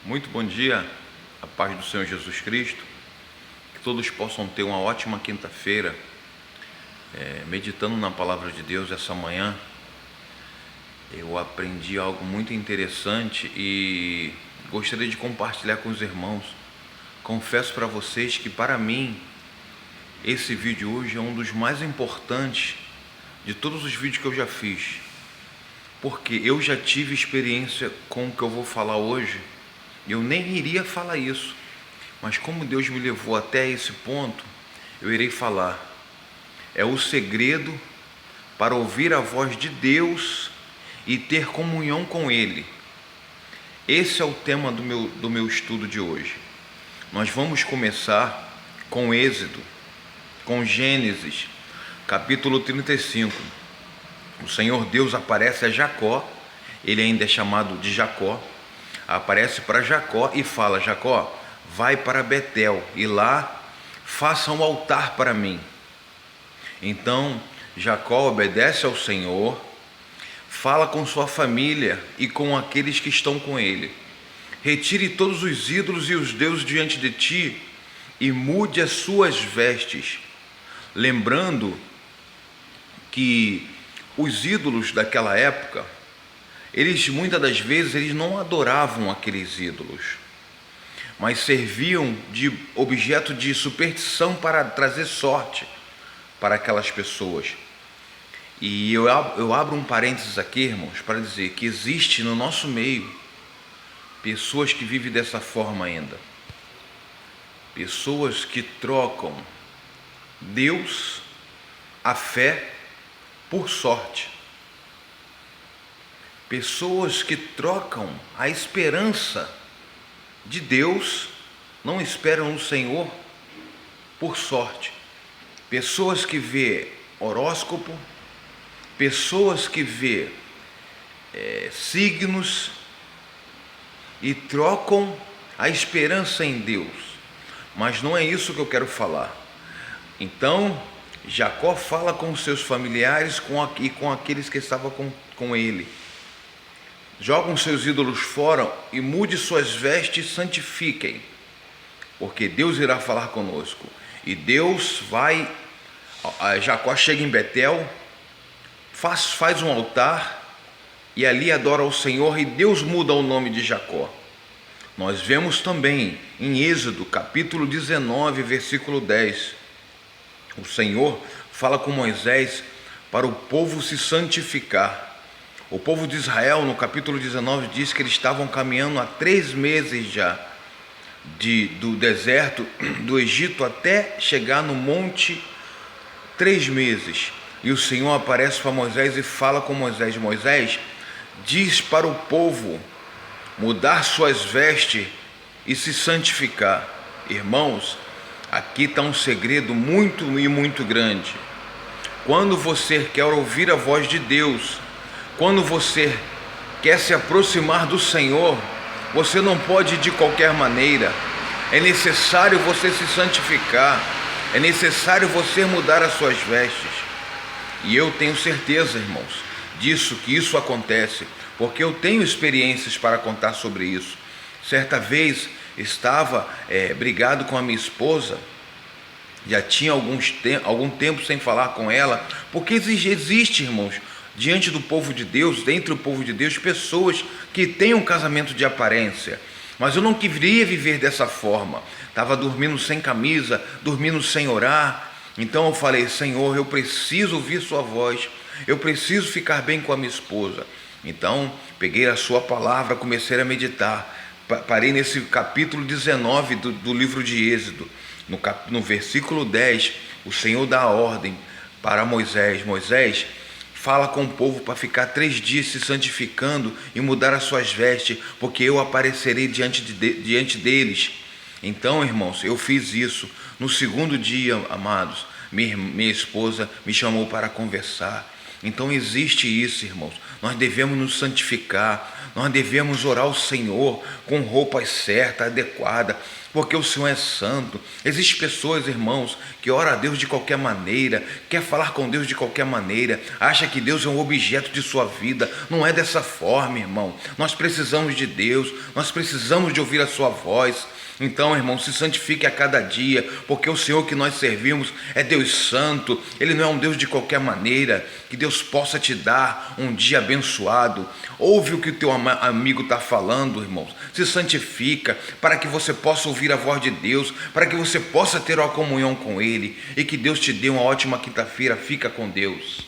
Muito bom dia, a paz do Senhor Jesus Cristo, que todos possam ter uma ótima quinta-feira, meditando na palavra de Deus essa manhã. Eu aprendi algo muito interessante e gostaria de compartilhar com os irmãos. Confesso para vocês que para mim, esse vídeo hoje é um dos mais importantes de todos os vídeos que eu já fiz, porque eu já tive experiência com o que eu vou falar hoje. Eu nem iria falar isso, mas como Deus me levou até esse ponto, eu irei falar. É o segredo para ouvir a voz de Deus e ter comunhão com Ele. Esse é o tema do meu estudo de hoje. Nós vamos começar com Êxodo, com Gênesis, capítulo 35. O Senhor Deus aparece a Jacó, ele ainda é chamado de Jacó, aparece para Jacó e fala: Jacó, vai para Betel e lá faça um altar para mim. Então Jacó obedece ao Senhor, fala com sua família e com aqueles que estão com ele: retire todos os ídolos e os deuses diante de ti e mude as suas vestes. Lembrando que os ídolos daquela época, eles muitas das vezes eles não adoravam aqueles ídolos, mas serviam de objeto de superstição para trazer sorte para aquelas pessoas. E eu abro um parênteses aqui, irmãos, para dizer que existe no nosso meio pessoas que vivem dessa forma ainda. Pessoas que trocam Deus, a fé, por sorte. Pessoas que trocam a esperança de Deus, não esperam no Senhor, por sorte. Pessoas que vê horóscopo, pessoas que vê signos e trocam a esperança em Deus. Mas não é isso que eu quero falar. Então Jacó fala com seus familiares e com aqueles que estavam com ele: jogam seus ídolos fora e mude suas vestes e santifiquem, porque Deus irá falar conosco. E Deus vai, Jacó chega em Betel, faz um altar e ali adora ao Senhor, e Deus muda o nome de Jacó. Nós vemos também em Êxodo capítulo 19, versículo 10, o Senhor fala com Moisés para o povo se santificar. O povo de Israel, no capítulo 19, diz que eles estavam caminhando há 3 meses já do deserto do Egito até chegar no monte, 3 meses. E o Senhor aparece para Moisés e fala com Moisés: Moisés, diz para o povo mudar suas vestes e se santificar. Irmãos, aqui está um segredo muito grande. Quando você quer ouvir a voz de Deus, quando você quer se aproximar do Senhor, você não pode ir de qualquer maneira. É necessário você se santificar, é necessário você mudar as suas vestes. E eu tenho certeza, irmãos, que isso acontece, porque eu tenho experiências para contar sobre isso. Certa vez estava brigado com a minha esposa, já tinha algum tempo sem falar com ela, porque existe, irmãos, diante do povo de Deus, dentro do povo de Deus, pessoas que têm um casamento de aparência, mas eu não queria viver dessa forma. Estava dormindo sem camisa, dormindo sem orar. Então eu falei: Senhor, eu preciso ouvir sua voz, eu preciso ficar bem com a minha esposa. Então peguei a sua palavra, comecei a meditar. Parei nesse capítulo 19 do livro de Êxodo. No versículo 10, o Senhor dá a ordem para Moisés: Moisés, fala com o povo para ficar 3 dias se santificando e mudar as suas vestes, porque eu aparecerei diante deles. Então, irmãos, eu fiz isso. No segundo dia, amados, minha esposa me chamou para conversar. Então existe isso, irmãos. Nós devemos nos santificar, nós devemos orar ao Senhor com roupas certas, adequadas, porque o Senhor é santo. Existem pessoas, irmãos, que oram a Deus de qualquer maneira, quer falar com Deus de qualquer maneira, acha que Deus é um objeto de sua vida. Não é dessa forma, irmão. Nós precisamos de Deus, nós precisamos de ouvir a sua voz. Então, irmão, se santifique a cada dia, porque o Senhor que nós servimos é Deus santo. Ele não é um Deus de qualquer maneira. Que Deus possa te dar um dia abençoado. Ouve o que o teu amigo está falando, irmãos. Se santifica para que você possa ouvir a voz de Deus, para que você possa ter uma comunhão com Ele, e que Deus te dê uma ótima quinta-feira. Fica com Deus.